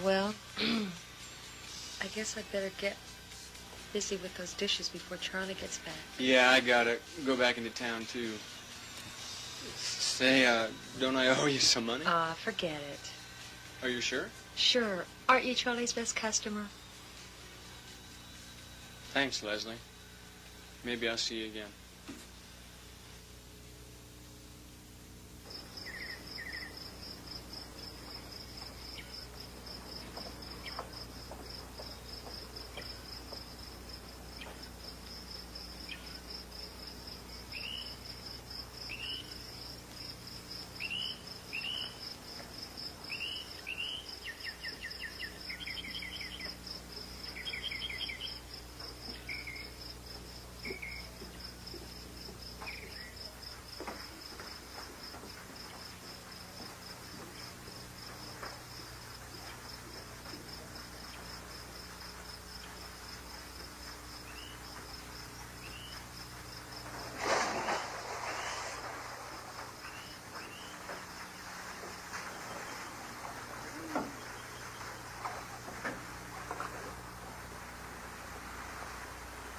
Well, I guess I'd better get busy with those dishes before Charlie gets back. Yeah, I gotta go back into town, too. Say, don't I owe you some money? Forget it. Are you sure? Sure. Aren't you Charlie's best customer? Thanks, Leslie. Maybe I'll see you again.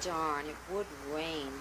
Darn, it would rain.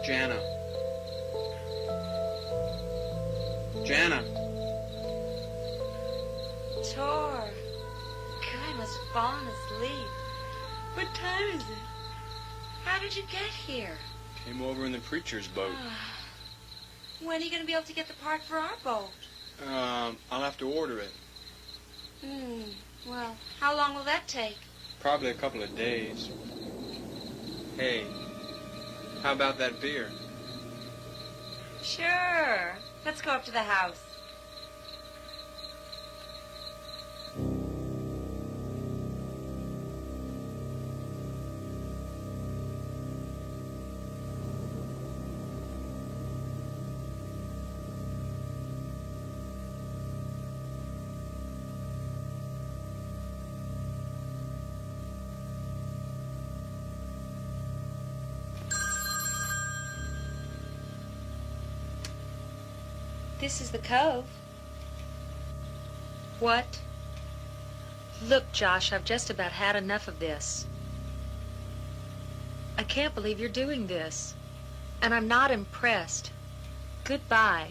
Jana. Jana. Tor. God, I must have fallen asleep. What time is it? How did you get here? Came over in the preacher's boat. When are you going to be able to get the part for our boat? I'll have to order it. Well, how long will that take? Probably a couple of days. Hey, how about that beer? Sure. Let's go up to the house. This is the cove. What? Look, Josh, I've just about had enough of this. I can't believe you're doing this. And I'm not impressed. Goodbye.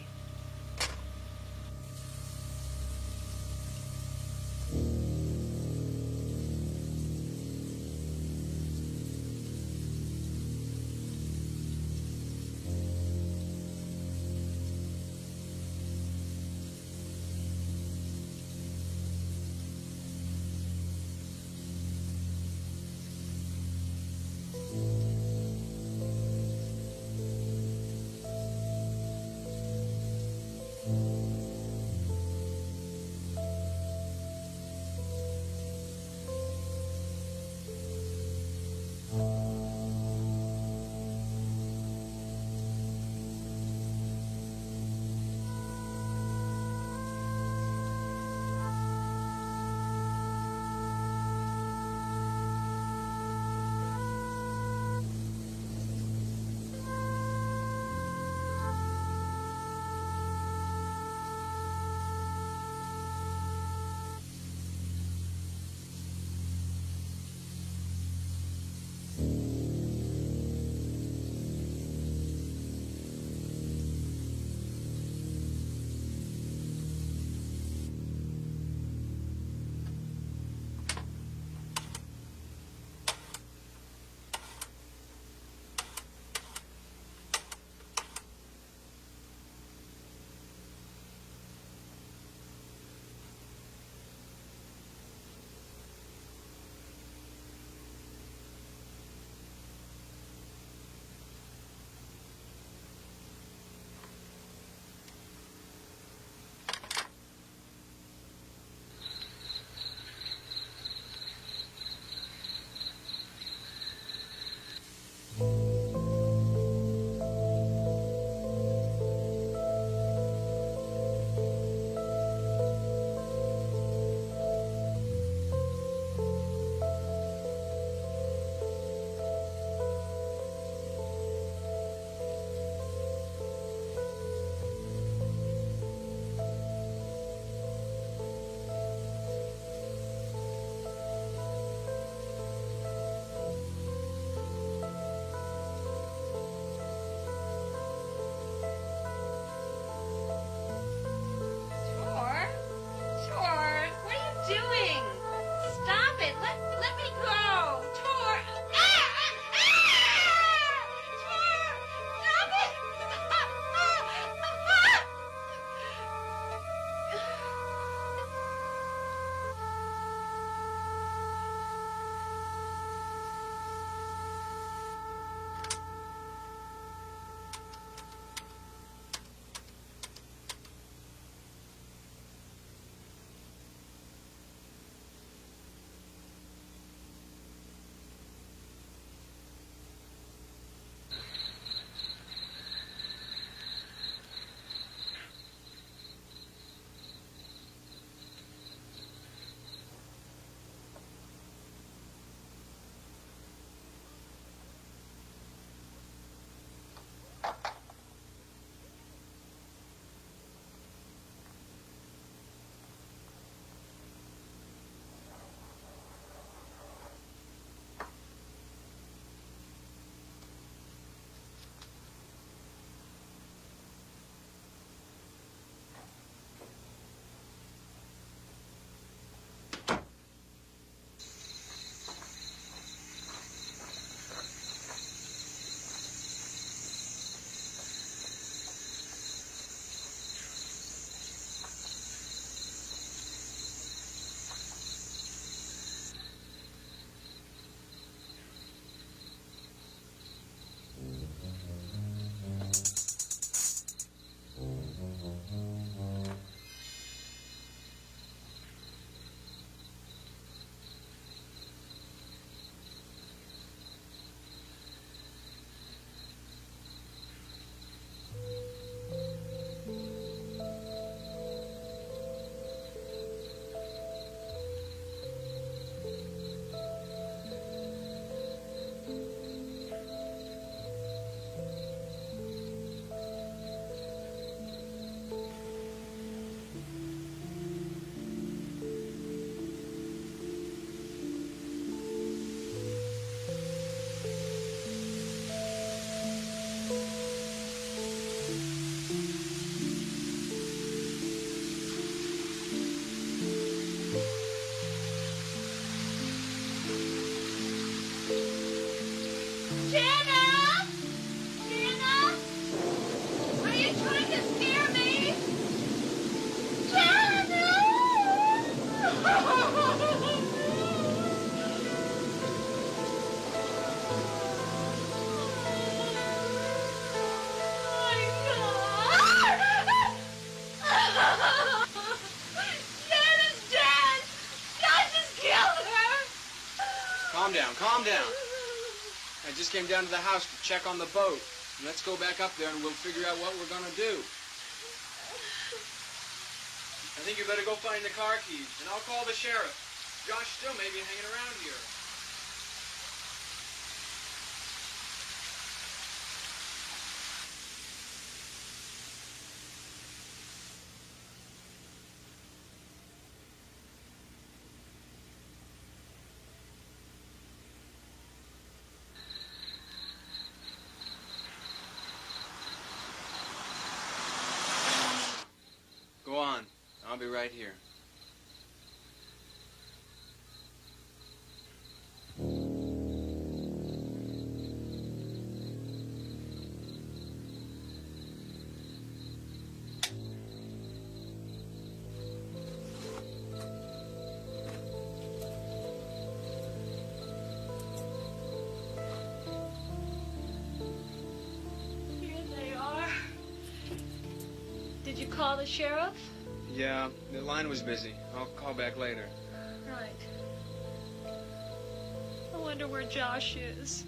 calm down. I just came down to the house to check on the boat. Let's go back up there and we'll figure out what we're gonna do. I think you better go find the car keys, and I'll call the sheriff. Josh still may be hanging around here. Go on. I'll be right here. Here they are. Did you call the sheriff? Yeah, the line was busy. I'll call back later. Right. I wonder where Josh is.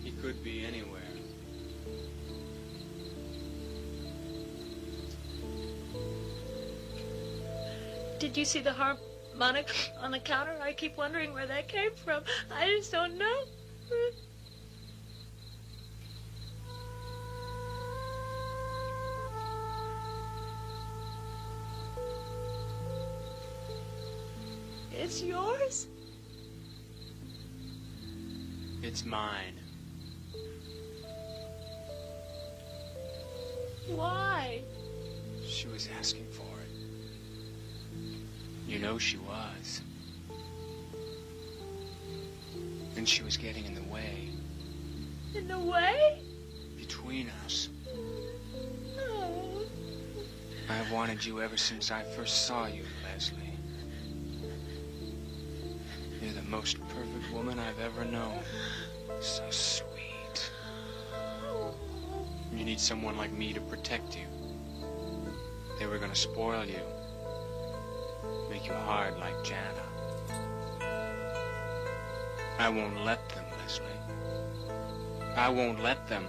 He could be anywhere. Did you see the harmonic on the counter? I keep wondering where that came from. I just don't know. It's yours? It's mine. Why? She was asking for it. You know she was. And she was getting in the way. In the way? Between us. Oh. I've wanted you ever since I first saw you, Leslie. You're the most perfect woman I've ever known. So sweet. You need someone like me to protect you. They were gonna spoil you. Make you hard like Jana. I won't let them, Leslie. I won't let them.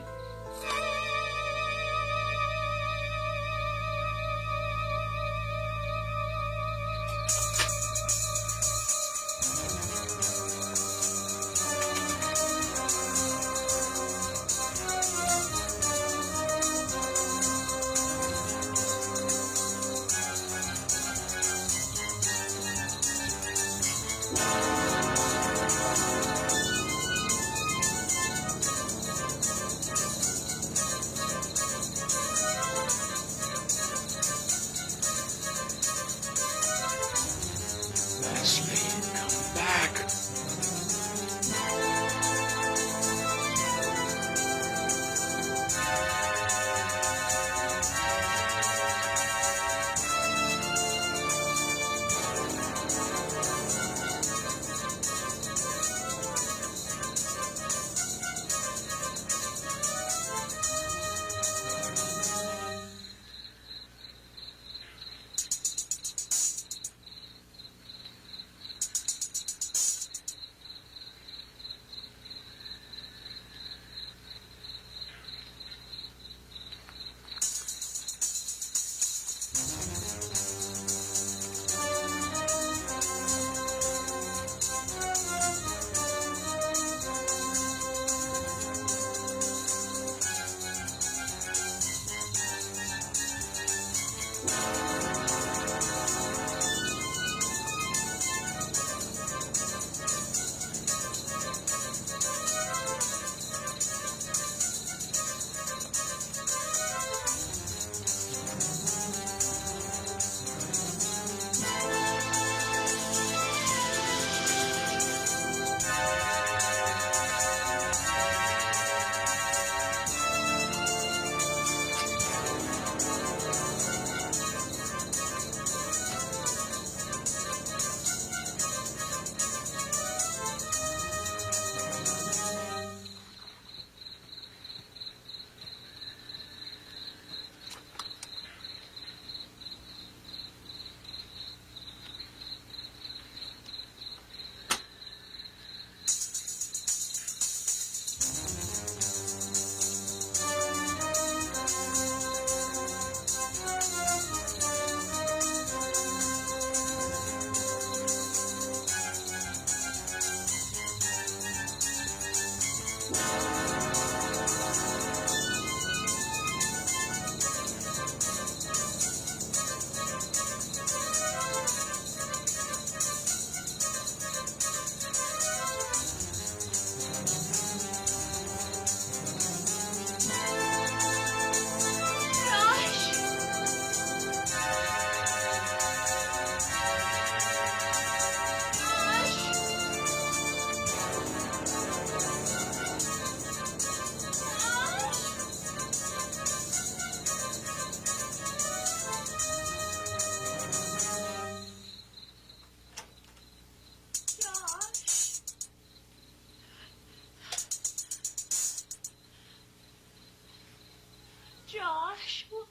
Joshua.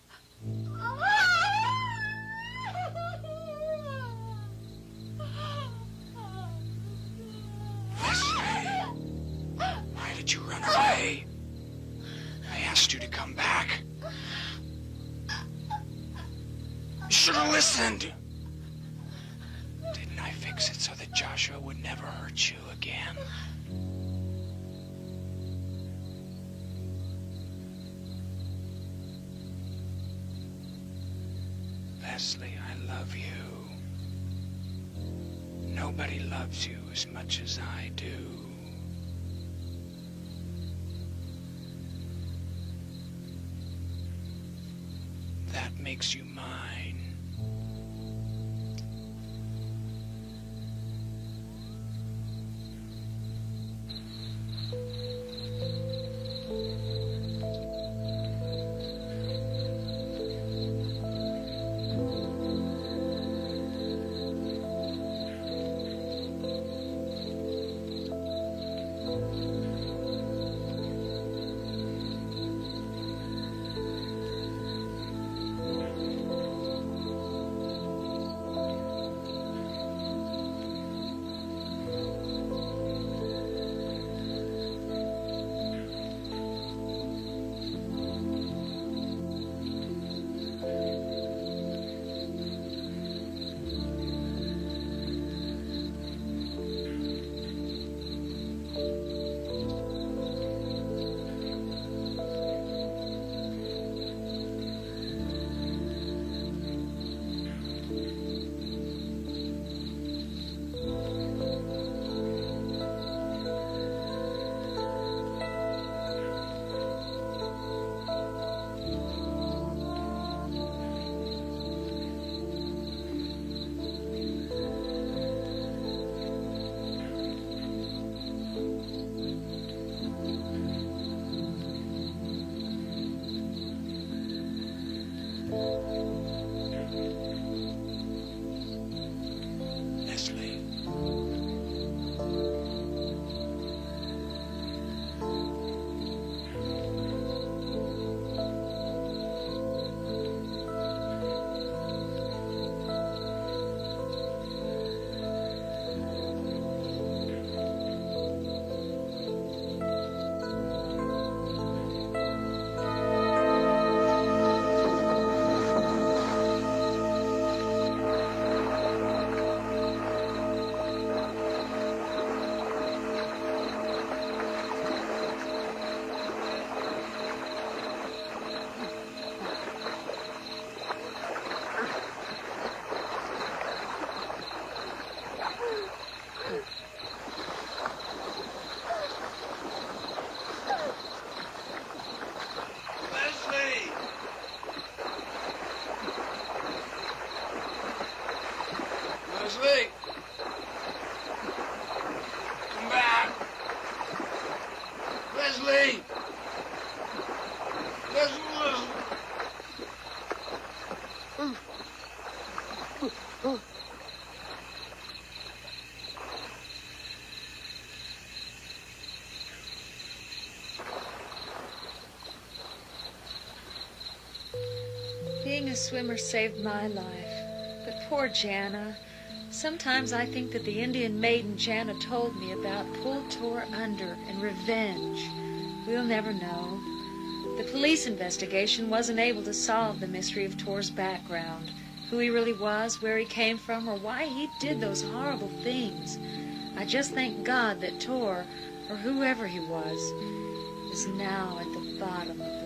Leslie, why did you run away? I asked you to come back. You should have listened. Didn't I fix it so that Joshua would never hurt you again? Leslie, I love you. Nobody loves you as much as I do. That makes you mine. Leslie! Come back! Leslie! Leslie! Being a swimmer saved my life. But poor Jana. Sometimes I think that the Indian maiden Jana told me about pulled Tor under and revenge. We'll never know. The police investigation wasn't able to solve the mystery of Tor's background, who he really was, where he came from, or why he did those horrible things. I just thank God that Tor, or whoever he was, is now at the bottom of the